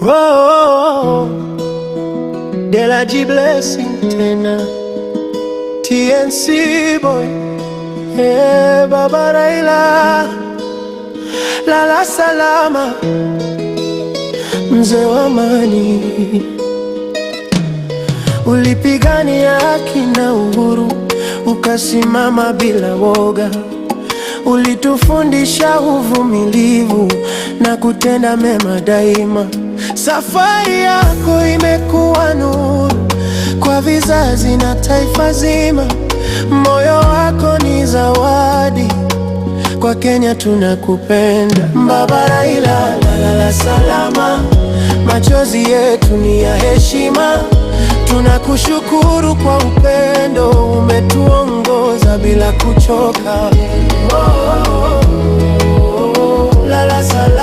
Oh, de la G Blessing tena TNC boy, Baba Raila, lala salama, mzee wa amani. Ulipigania haki na uhuru, ukasimama bila woga. Ulitufundisha uvumilivu na kutenda mema daima. Safari yako imekuwa nuru kwa vizazi na taifa zima. Moyo wako ni zawadi kwa Kenya, tunakupenda. Baba Raila, lala salama, machozi yetu ni ya heshima. Tunakushukuru kwa upendo, umetuongoza bila kuchoka. Lala salama.